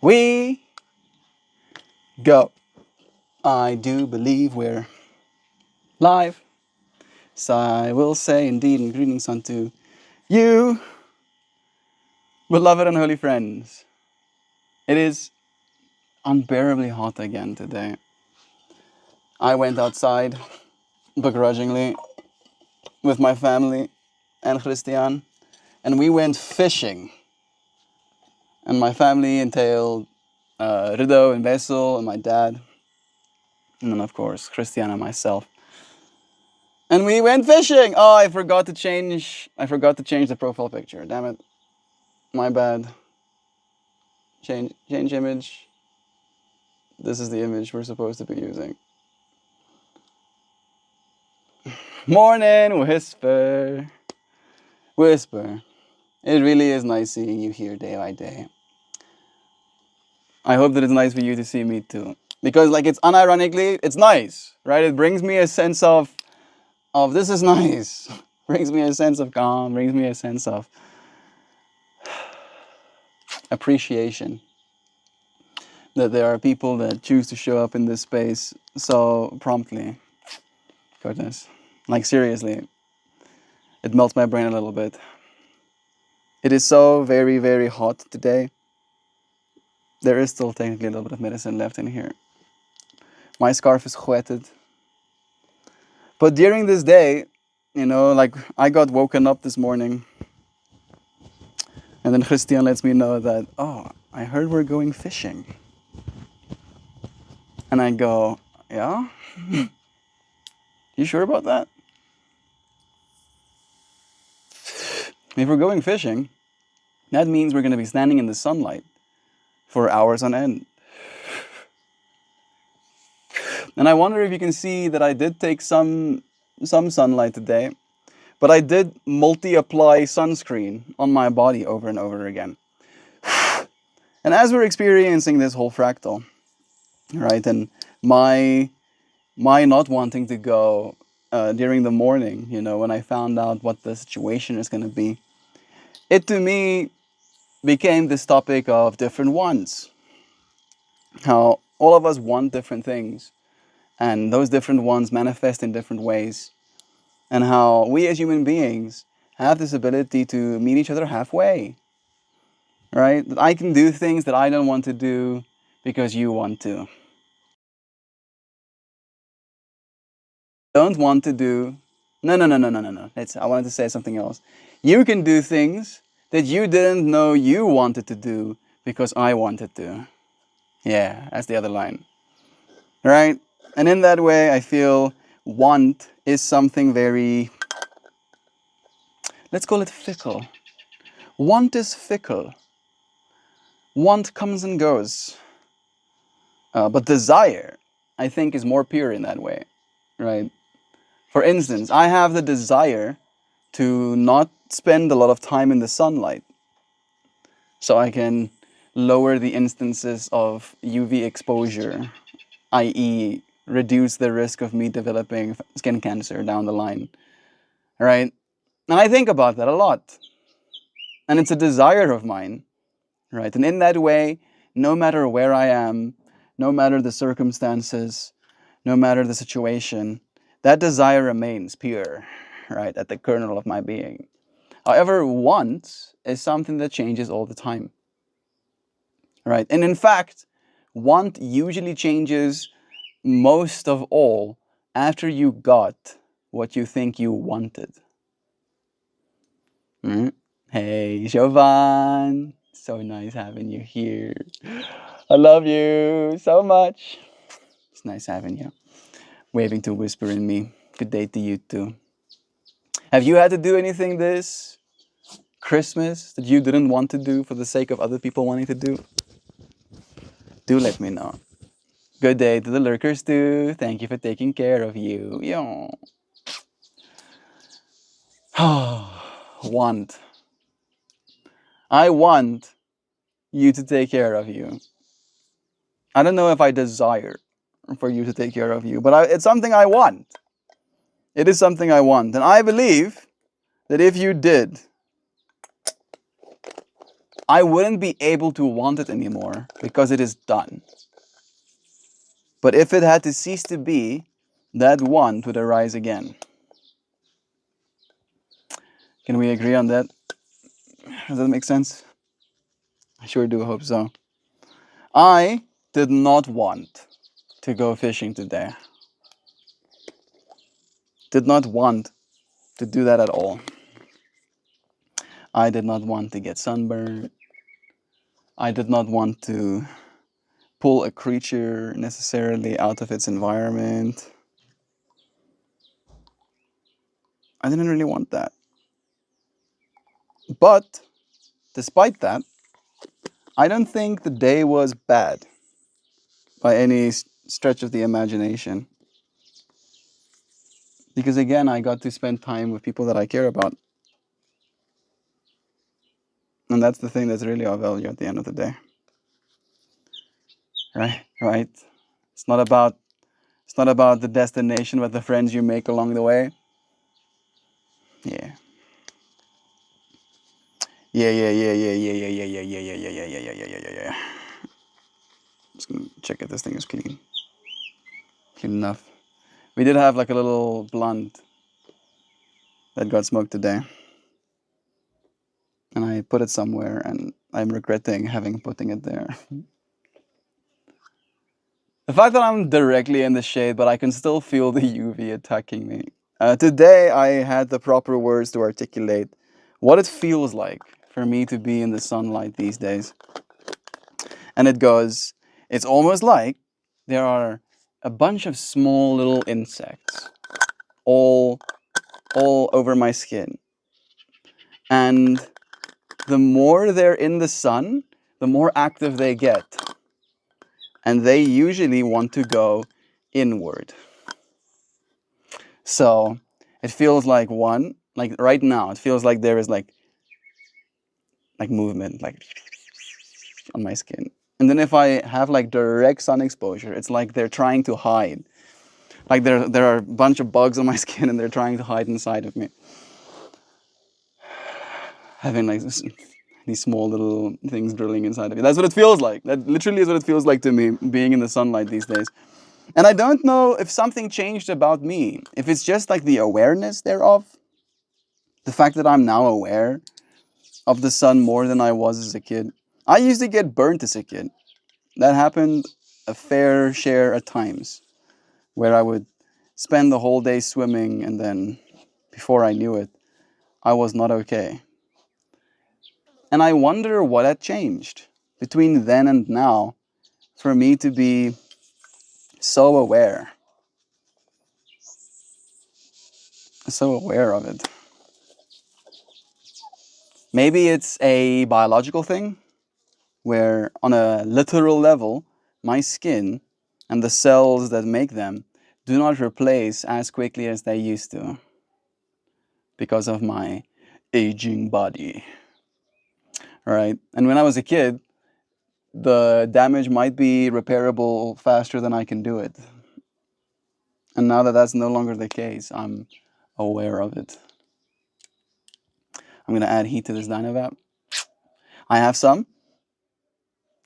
We go. I do believe we're live. So I will say indeed and greetings unto you, beloved and holy friends. It is unbearably hot again today. I went outside begrudgingly with my family and Christian, and we went fishing. And my family entailed Rido and Vessel and my dad, and then of course Christian and myself. And we went fishing. Oh, I forgot to change the profile picture. Damn it. My bad. Change image. This is the image we're supposed to be using. Morning, whisper. Whisper. It really is nice seeing you here day by day. I hope that it's nice for you to see me too. Because it's unironically, it's nice, right? It brings me a sense of this is nice. Brings me a sense of calm, brings me a sense of appreciation. That there are people that choose to show up in this space so promptly. Goodness. Seriously. It melts my brain a little bit. It is so very, very hot today. There is still technically a little bit of medicine left in here. My scarf is wetted. But during this day, I got woken up this morning. And then Christian lets me know that, oh, I heard we're going fishing. And I go, yeah? You sure about that? If we're going fishing, that means we're going to be standing in the sunlight for hours on end. And I wonder if you can see that I did take some sunlight today, but I did multi-apply sunscreen on my body over and over again. And as we're experiencing this whole fractal, right, and my not wanting to go during the morning, when I found out what the situation is going to be, it to me became this topic of different wants. How all of us want different things, and those different wants manifest in different ways, and how we as human beings have this ability to meet each other halfway, right? That I can do things that I don't want to do because you want to. Don't want to do. No. I wanted to say something else. You can do things that you didn't know you wanted to do because I wanted to. Yeah, that's the other line. Right? And in that way, I feel want is something very, let's call it fickle. Want is fickle. Want comes and goes. But desire, I think, is more pure in that way. Right? For instance, I have the desire to not spend a lot of time in the sunlight so I can lower the instances of UV exposure, i.e., reduce the risk of me developing skin cancer down the line, right? And I think about that a lot. And it's a desire of mine, right? And in that way, no matter where I am, no matter the circumstances, no matter the situation, that desire remains pure, right, at the kernel of my being. However, want is something that changes all the time, right? And in fact, want usually changes most of all after you got what you think you wanted. Hey, Jovan. So nice having you here. I love you so much. It's nice having you. Waving to whisper in me. Good day to you too. Have you had to do anything this Christmas that you didn't want to do for the sake of other people wanting to do? Do let me know. Good day to the lurkers too. Thank you for taking care of you. Yo. Want. I want you to take care of you. I don't know if I desire for you to take care of you, but it's something I want. It is something I want. And I believe that if you did, I wouldn't be able to want it anymore because it is done. But if it had to cease to be, that want would arise again. Can we agree on that? Does that make sense? I sure do hope so. I did not want to go fishing today. Did not want to do that at all. I did not want to get sunburned. I did not want to pull a creature necessarily out of its environment. I didn't really want that. But despite that, I don't think the day was bad by any stretch of the imagination. Because again, I got to spend time with people that I care about. And that's the thing that's really of value at the end of the day. Right? It's not about the destination, but the friends you make along the way. Yeah. Yeah. Just gonna check if this thing is clean. Clean enough. We did have like a little blunt that got smoked today. And I put it somewhere and I'm regretting having putting it there. The fact that I'm directly in the shade, but I can still feel the UV attacking me. Today I had the proper words to articulate what it feels like for me to be in the sunlight these days. And it goes, it's almost like there are a bunch of small little insects all over my skin. And the more they're in the sun, the more active they get. And they usually want to go inward. So it feels like like right now, it feels like there is like movement, like on my skin. And then if I have like direct sun exposure, it's like they're trying to hide. Like there are a bunch of bugs on my skin and they're trying to hide inside of me. Having like these small little things drilling inside of me. That's what it feels like. That literally is what it feels like to me, being in the sunlight these days. And I don't know if something changed about me. If it's just like the awareness thereof. The fact that I'm now aware of the sun more than I was as a kid. I used to get burnt as a kid. That happened a fair share at times. Where I would spend the whole day swimming and then, before I knew it, I was not okay. And I wonder what had changed between then and now for me to be so aware. So aware of it. Maybe it's a biological thing where on a literal level, my skin and the cells that make them do not replace as quickly as they used to because of my aging body. Right? And when I was a kid, the damage might be repairable faster than I can do it. And now that that's no longer the case, I'm aware of it. I'm going to add heat to this Dynavap. I have some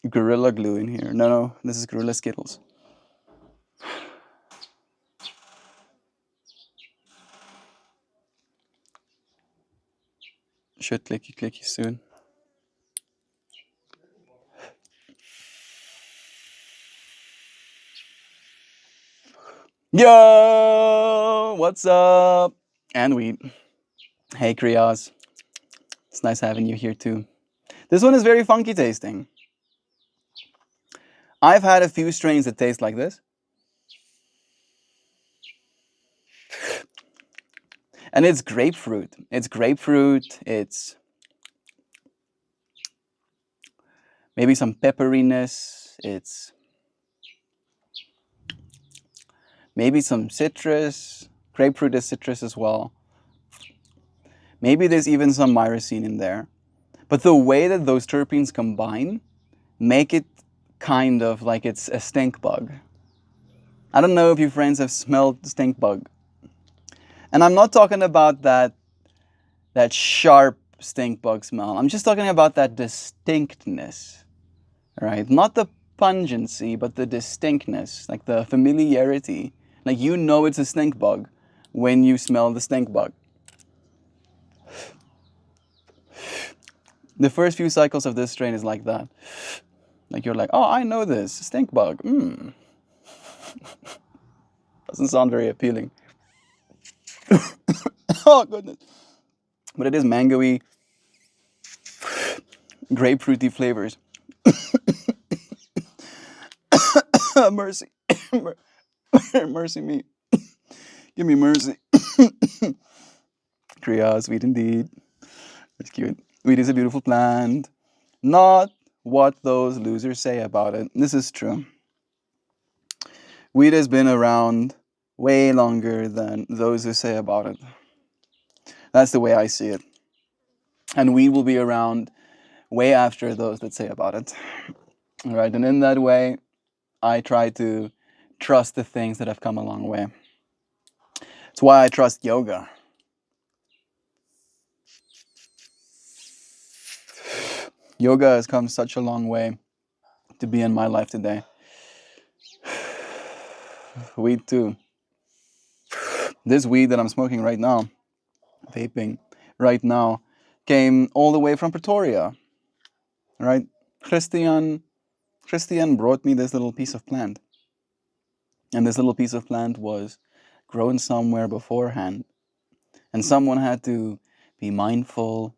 Gorilla Glue in here. No, this is Gorilla Skittles. Should clicky soon. Yo, what's up? And weed. Hey, Krios. It's nice having you here too. This one is very funky tasting. I've had a few strains that taste like this. And it's grapefruit. It's maybe some pepperiness. It's maybe some citrus. Grapefruit is citrus as well. Maybe there's even some myrcene in there. But the way that those terpenes combine make it kind of like it's a stink bug. I don't know if you friends have smelled stink bug. And I'm not talking about that sharp, stink bug smell. I'm just talking about that distinctness, right? Not the pungency, but the distinctness, like the familiarity. Like you know it's a stink bug when you smell the stink bug. The first few cycles of this strain is like that. Like you're like, oh, I know this stink bug. Doesn't sound very appealing. Oh goodness. But it is mangoey, grapefruity flavors. Mercy. Mercy me. Give me mercy. Kriya, sweet indeed. That's cute. Weed is a beautiful plant. Not what those losers say about it. This is true. Weed has been around way longer than those who say about it. That's the way I see it. And weed will be around way after those that say about it. All right, and in that way, I try to trust the things that have come a long way. It's why I trust yoga. Yoga has come such a long way to be in my life today. Weed too. This weed that I'm smoking right now, vaping right now, came all the way from Pretoria. Right? Christian brought me this little piece of plant. And this little piece of plant was grown somewhere beforehand. And someone had to be mindful,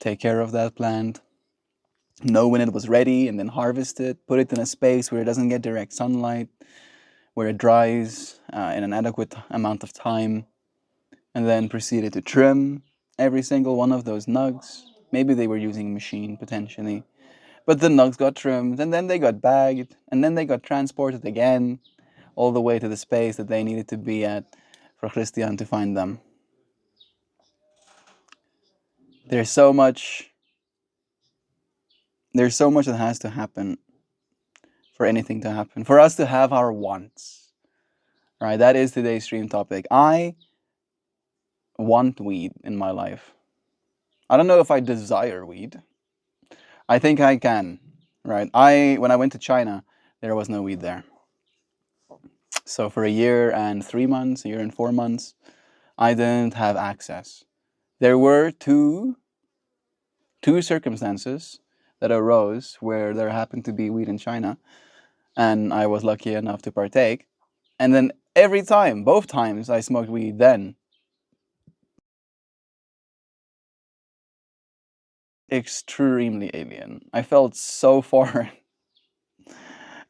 take care of that plant, know when it was ready, and then harvest it, put it in a space where it doesn't get direct sunlight, where it dries in an adequate amount of time, and then proceeded to trim every single one of those nugs. Maybe they were using a machine, potentially. But the nugs got trimmed, and then they got bagged, and then they got transported again, all the way to the space that they needed to be at for Christian to find them. There's so much that has to happen for anything to happen, for us to have our wants. Right? That is today's stream topic. I want weed in my life. I don't know if I desire weed. I think I can. Right? When I went to China, there was no weed there. So for a year and 3 months, a year and 4 months, I didn't have access. There were two circumstances that arose where there happened to be weed in China, and I was lucky enough to partake. And then every time, both times I smoked weed then, extremely alien. I felt so foreign.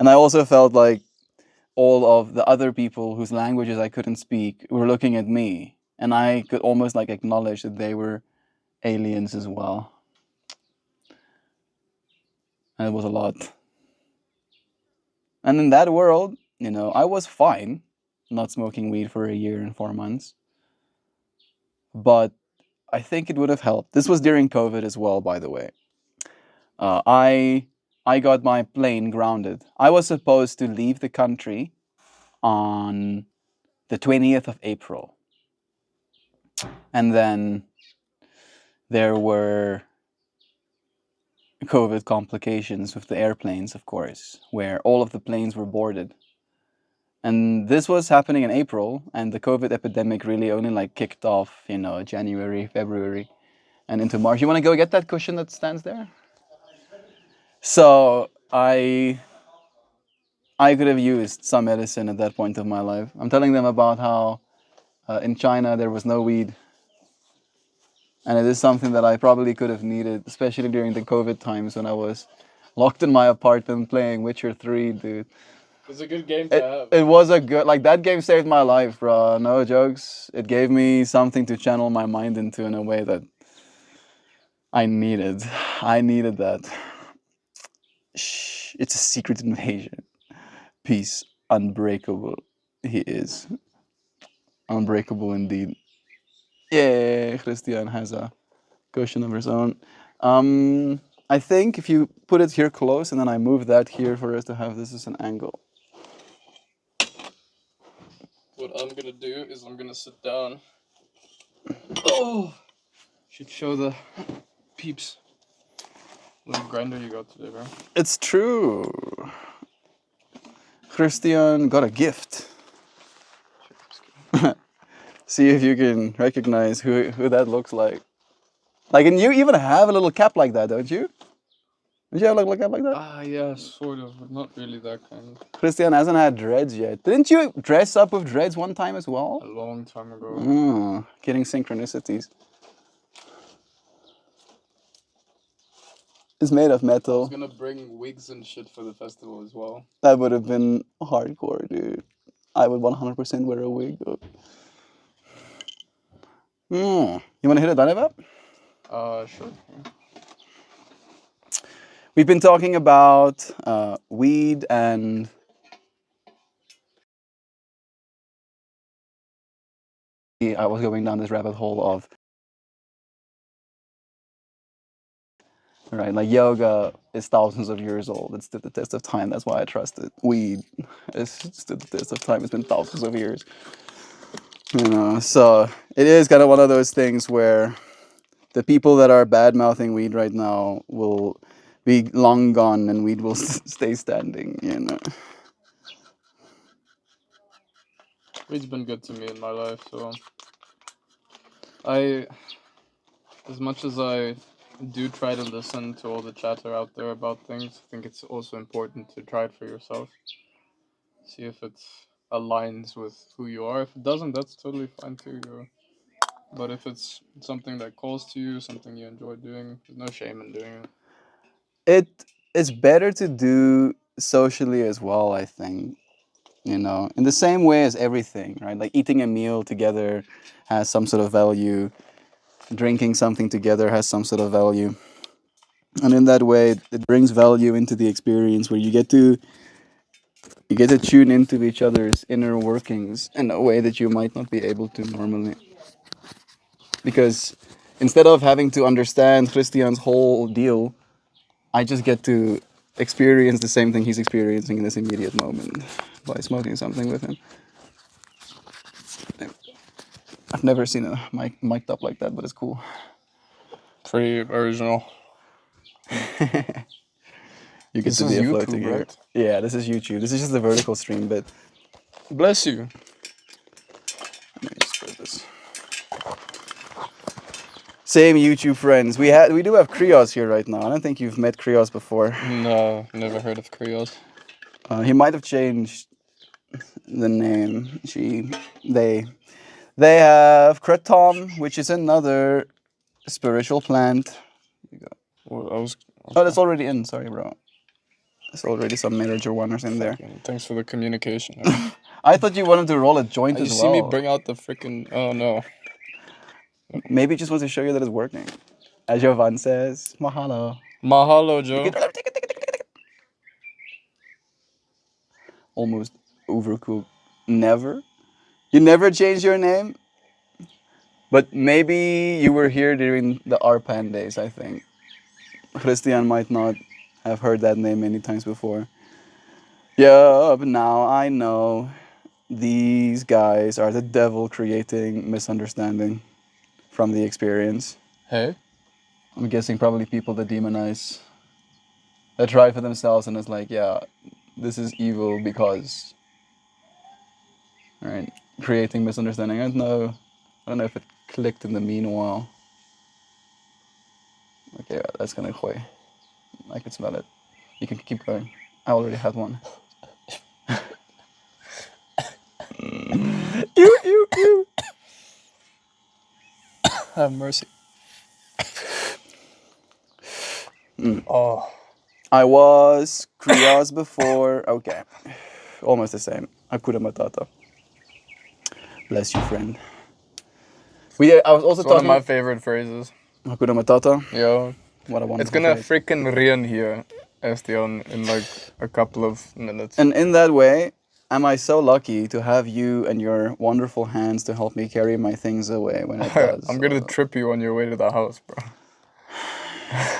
And I also felt like all of the other people whose languages I couldn't speak were looking at me, and I could almost like acknowledge that they were aliens as well. And it was a lot. And in that world, I was fine not smoking weed for a year and 4 months. But I think it would have helped. This was during COVID as well, by the way. I got my plane grounded. I was supposed to leave the country on the 20th of April. And then there were COVID complications with the airplanes, of course, where all of the planes were boarded. And this was happening in April, and the COVID epidemic really only like kicked off, January, February, and into March. You want to go get that cushion that stands there? So I could have used some medicine at that point of my life. I'm telling them about how in China there was no weed, and it is something that I probably could have needed, especially during the COVID times when I was locked in my apartment playing Witcher 3, dude. It's a good game to have. It was a good, that game saved my life, bro. No jokes. It gave me something to channel my mind into in a way that I needed. I needed that. Shh, it's a secret invasion. Peace, unbreakable. He is. Unbreakable indeed. Yeah, Christian has a cushion of his own. I think if you put it here close and then I move that here for us to have this as an angle. What I'm gonna do is I'm gonna sit down. Oh, Should show the peeps. Little grinder you got today, bro. It's true. Christian got a gift. See if you can recognize who that looks like. Like, and you even have a little cap like that, don't you? Don't you have like a cap like that? Ah, yeah, sort of, but not really that kind. Christian hasn't had dreads yet. Didn't you dress up with dreads one time as well? A long time ago. Getting synchronicities. It's made of I metal. was gonna bring wigs and shit for the festival as well. That would have been hardcore, dude. I would 100% wear a wig. You want to hit a dive up? Sure. Yeah. We've been talking about weed and I was going down this rabbit hole of right, like yoga is thousands of years old. It stood the test of time. That's why I trust it. Weed has stood the test of time. It's been thousands of years. You know, so it is kind of one of those things where the people that are bad mouthing weed right now will be long gone, and weed will stay standing. You know. Weed's been good to me in my life, so as much as I do try to listen to all the chatter out there about things, I think it's also important to try it for yourself. See if it aligns with who you are. If it doesn't, that's totally fine too. But if it's something that calls to you, something you enjoy doing, there's no shame in doing it. It's better to do socially as well, I think. You know, in the same way as everything, right? Like eating a meal together has some sort of value. Drinking something together has some sort of value. And in that way, it brings value into the experience where you get to tune into each other's inner workings in a way that you might not be able to normally. Because instead of having to understand Christian's whole deal, I just get to experience the same thing he's experiencing in this immediate moment by smoking something with him. I've never seen a mic mic'd up like that, but it's cool. Pretty original. You get This to is be a YouTube, floating here. right? Yeah, this is YouTube. This is just the vertical stream bit. Bless you. Let me just put this. Same YouTube friends. We do have Krios here right now. I don't think you've met Krios before. No, never heard of Krios. He might have changed the name. They have Kratom, which is another spiritual plant. Well, Oh, that's already in. Sorry, bro. There's already some marijuana in there. Thanks for the communication. I thought you wanted to roll a joint You as see well. me bring out the freaking. Oh no. Maybe he just wants to show you that it's working. As Jovan says, mahalo. Mahalo, Joe. Almost overcooked. Never? You never changed your name? But maybe you were here during the Arpan days, I think. Christian might not have heard that name many times before. Yup, now I know. These guys are the devil creating misunderstanding from the experience. Hey. I'm guessing probably people that demonize, that try for themselves and it's like, yeah, this is evil because, right, creating misunderstanding. I don't know if it clicked in the meanwhile. Okay, that's gonna go. I can smell it. You can keep going. I already had one. You. Have mercy. Oh. I was Krios before. Okay. Almost the same. Hakuna Matata. Bless you, friend. I was also It's one of talking. my favorite phrases. Hakuna Matata. Yo. What a wonderful It's gonna phrase. freaking rain here, Estion, in like a couple of minutes. And in that way, am I so lucky to have you and your wonderful hands to help me carry my things away when it does. I'm gonna trip you on your way to the house, bro.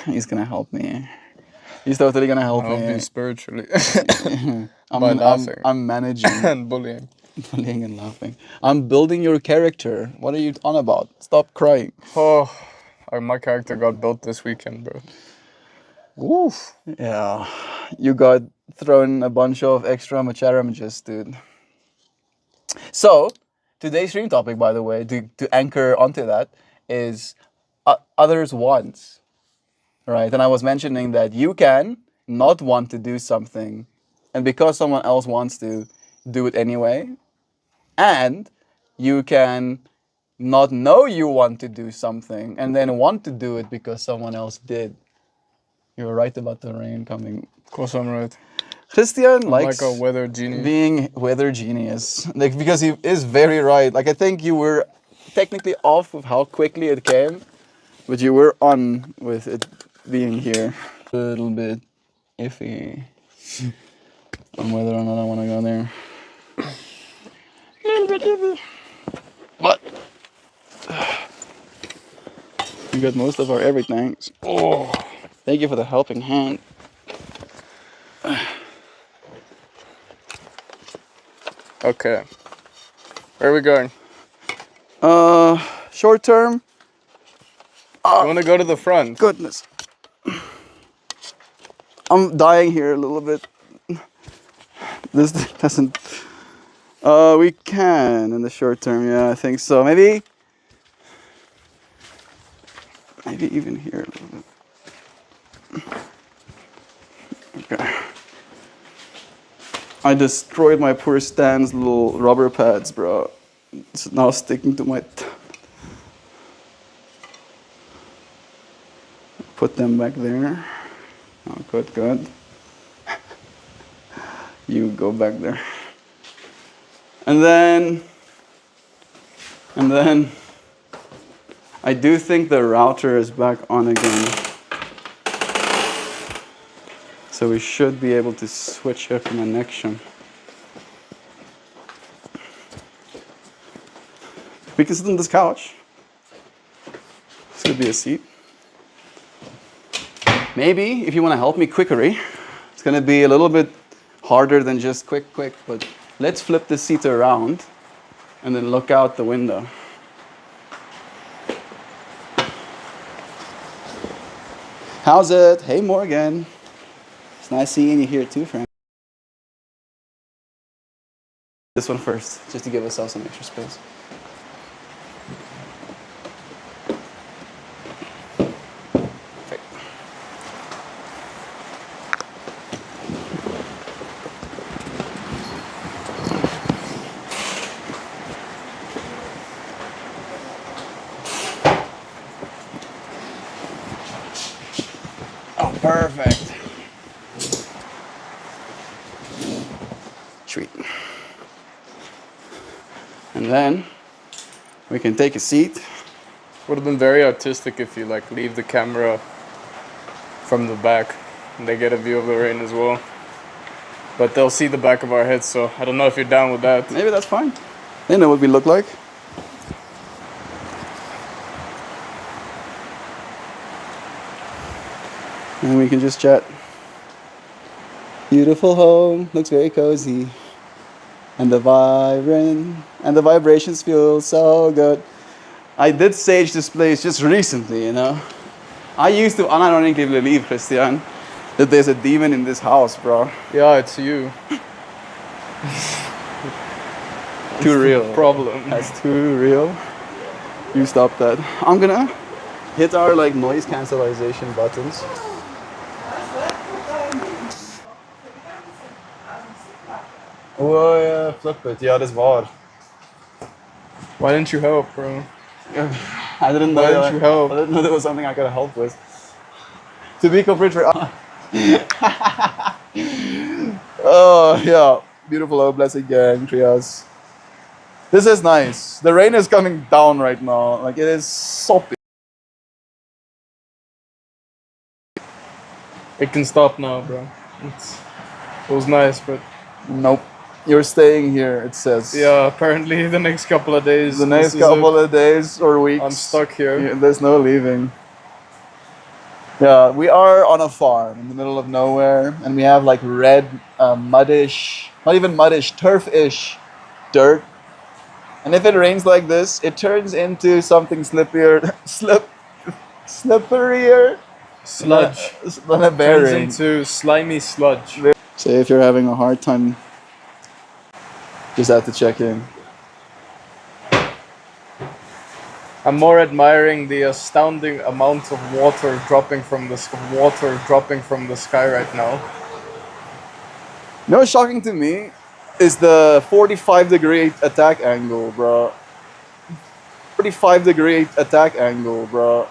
He's gonna help me. He's totally gonna help I'll me. be spiritually. By laughing. I'm managing. And bullying. Bullying and laughing. I'm building your character. What are you on about? Stop crying. Oh, My character got built this weekend, bro. Woof. Yeah. You got thrown a bunch of extra Machara images, dude. So, today's stream topic, by the way, to anchor onto that, is others' wants, right? And I was mentioning that you can not want to do something, and because someone else wants to, do it anyway. And you can not know you want to do something, and then want to do it because someone else did. You were right about the rain coming. Of course, I'm right. Christian I'm likes like a weather genie. being weather genius, like because he is very right. Like I think you were technically off of how quickly it came, but you were on with it being here. A little bit iffy on whether or not I want to go there. A little bit iffy, but we got most of our everythings. Oh, thank you for the helping hand. Okay. Where are we going? Short term. You want to go to the front? Goodness. I'm dying here a little bit. This doesn't. We can in the short term, yeah, I think so. Maybe even here a little bit. Okay. I destroyed my poor Stan's little rubber pads, bro. It's now sticking to my. Put them back there. Oh, good. You go back there. And then I do think the router is back on again. So we should be able to switch a connection. We can sit on this couch. This could be a seat. Maybe, if you want to help me quickery, it's going to be a little bit harder than just quick, but let's flip the seat around and then look out the window. How's it? Hey, Morgan. It's nice seeing you here too, friend. This one first, just to give ourselves some extra space. Oh, perfect. Sweet. And then we can take a seat. Would have been very artistic if you like leave the camera from the back and they get a view of the rain as well. But they'll see the back of our heads, so I don't know if you're down with that. Maybe that's fine. They know what we look like. And we can just chat. Beautiful home, looks very cozy. And the vibrations feel so good. I did sage this place just recently, you know. I used to unironically believe, Christian, that there's a demon in this house, bro. Yeah, it's you. Too real. Problem. That's too real. You stop that. I'm gonna hit our like noise cancellation buttons. Oh yeah, flip it. Ja, das war. Why didn't you help, bro? I didn't know. Why didn't you help? I didn't know there was something I could help with. To be complete for. Oh yeah, beautiful. Oh, blessed gang, trios. This is nice. The rain is coming down right now. Like it is soppy. It can stop now, bro. It was nice, but Nope. You're staying here, it says. yeah, apparently the next couple of days. The next couple of days or weeks. I'm stuck here. Yeah, there's no leaving. Yeah, we are on a farm in the middle of nowhere, and we have like red, muddish, not even muddish, turf-ish dirt. And if it rains like this, it turns into something slippier, Slipperier Sludge than a turns bearing. into slimy sludge. So if you're having a hard time, just have to check in. I'm more admiring the astounding amount of water dropping from the sky right now. You know what's shocking to me is the 45-degree attack angle, bro. 45-degree attack angle, bro.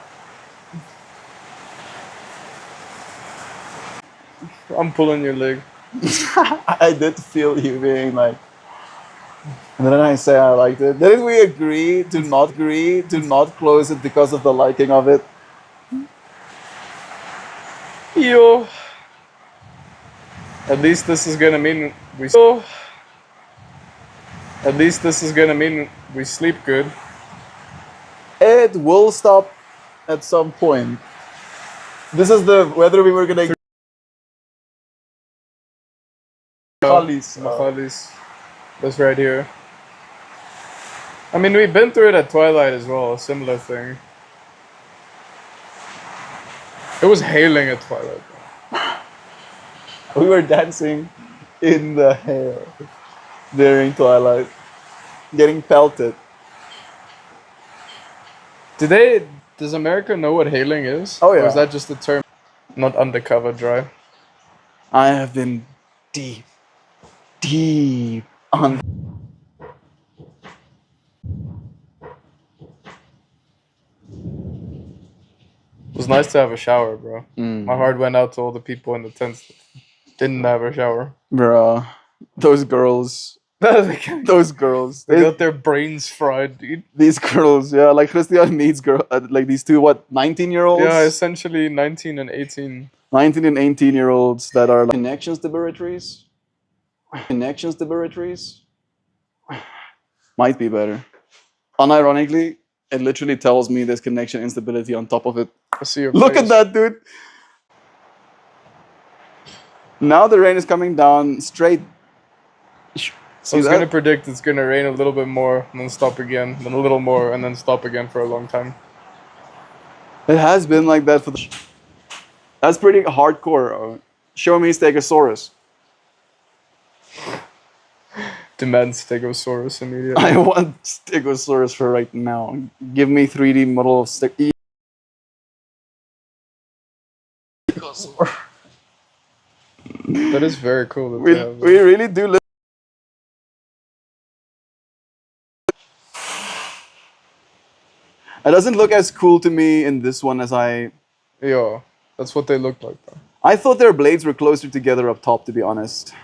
I'm pulling your leg. I did feel you being like, and then I say I liked it. Didn't we agree to not close it because of the liking of it? Yo. At least this is gonna mean we. At least this is gonna mean we sleep good. It will stop at some point. This is the whether we were gonna. Machalis. That's right here. I mean, we've been through it at Twilight as well, a similar thing. It was hailing at Twilight. We were dancing in the hair during Twilight, getting pelted. Does America know what hailing is? Oh, yeah. Or is that just a term? Not undercover dry. I have been deep on. It was nice to have a shower, bro. My heart went out to all the people in the tents that didn't have a shower. Bruh, those girls. Those girls. They got their brains fried, dude. These girls, yeah, like Christian needs like these two, 19-year-olds? Yeah, essentially 19 and 18. 19 and 18-year-olds that are like connections laboratories. Connections laboratories might be better. Unironically, it literally tells me there's connection instability on top of it. I see your Look face. at that, dude. Now the rain is coming down straight. I was gonna predict it's gonna rain a little bit more, and then stop again, then a little more, and then stop again for a long time. It has been like that for the. That's pretty hardcore. Show me Stegosaurus. Demand Stegosaurus immediately. I want Stegosaurus for right now. Give me 3D model of Stegosaurus. That is very cool. That We really do live. It doesn't look as cool to me in this one as I. Yeah, that's what they look like, though. I thought their blades were closer together up top, to be honest.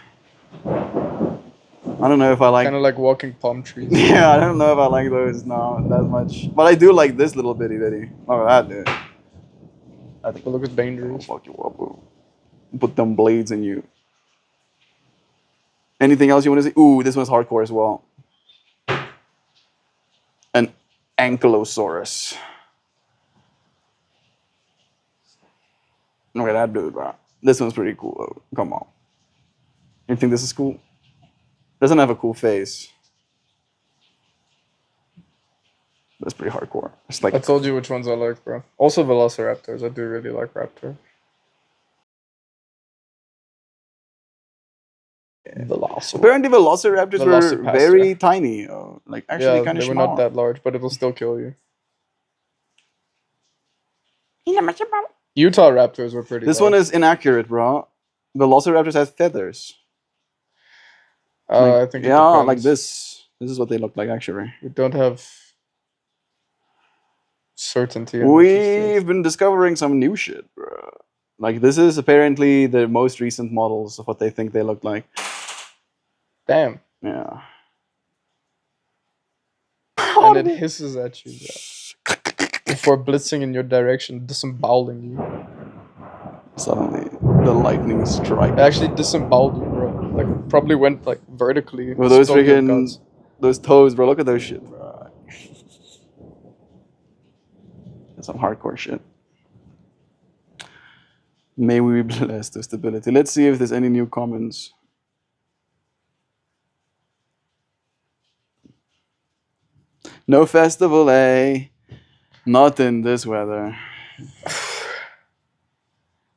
I don't know if I like. Kind of like walking palm trees. Yeah, I don't know if I like those now that much. But I do like this little bitty. Oh, that dude. I think it looks dangerous. Fuck you up, bro. Put them blades in you. Anything else you want to see? Ooh, this one's hardcore as well. An Ankylosaurus. Look at that dude, bro. This one's pretty cool, though. Come on. You think this is cool? Doesn't have a cool face. That's pretty hardcore. It's like I told you which ones I like, bro. Also Velociraptors. I do really like raptor. Apparently Velociraptors were very tiny. Like actually kind of small. They were not that large, but it'll still kill you. Utah Raptors were pretty This large. one is inaccurate, bro. Velociraptors have feathers. I think it yeah, depends. like this. This is what they look like, actually. We don't have certainty. We've been discovering some new shit, bro. Like, this is apparently the most recent models of what they think they look like. Damn. Yeah. And it hisses at you, bro. Before blitzing in your direction, disemboweling you. Suddenly, the lightning strike. It actually disemboweled you, bro. Like, probably went, like, vertically. With those freaking... Those toes, bro. Look at those shit, bro. That's some hardcore shit. May we be blessed with stability. Let's see if there's any new comments. No festival, eh? Not in this weather.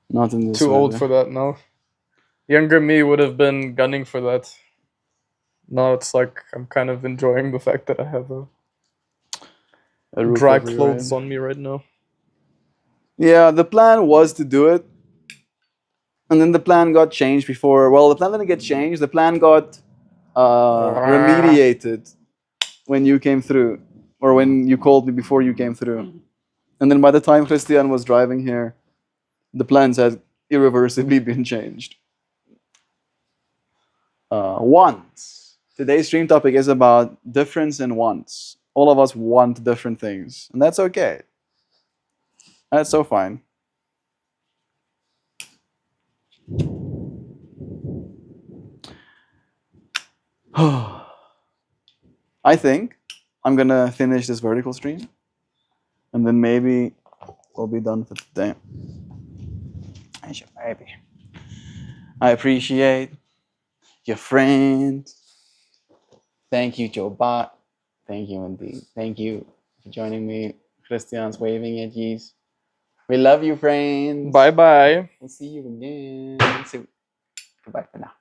Not in this Too old weather. for that now. Younger me would have been gunning for that. Now it's like I'm kind of enjoying the fact that I have A roof dry over your clothes head. on me right now. Yeah, the plan was to do it, and then the plan got changed before. Well, the plan didn't get changed. The plan got remediated when you came through, or when you called me before you came through. And then by the time Christian was driving here, the plans had irreversibly been changed. Wants. Today's stream topic is about difference in wants. All of us want different things, and that's okay. That's so fine. I think I'm gonna finish this vertical stream, and then maybe we'll be done for today. I appreciate your friend. Thank you, Joe Bot. Thank you indeed. Thank you for joining me. Christian's waving at you. We love you, friends. Bye bye. We'll see you again soon. Goodbye for now.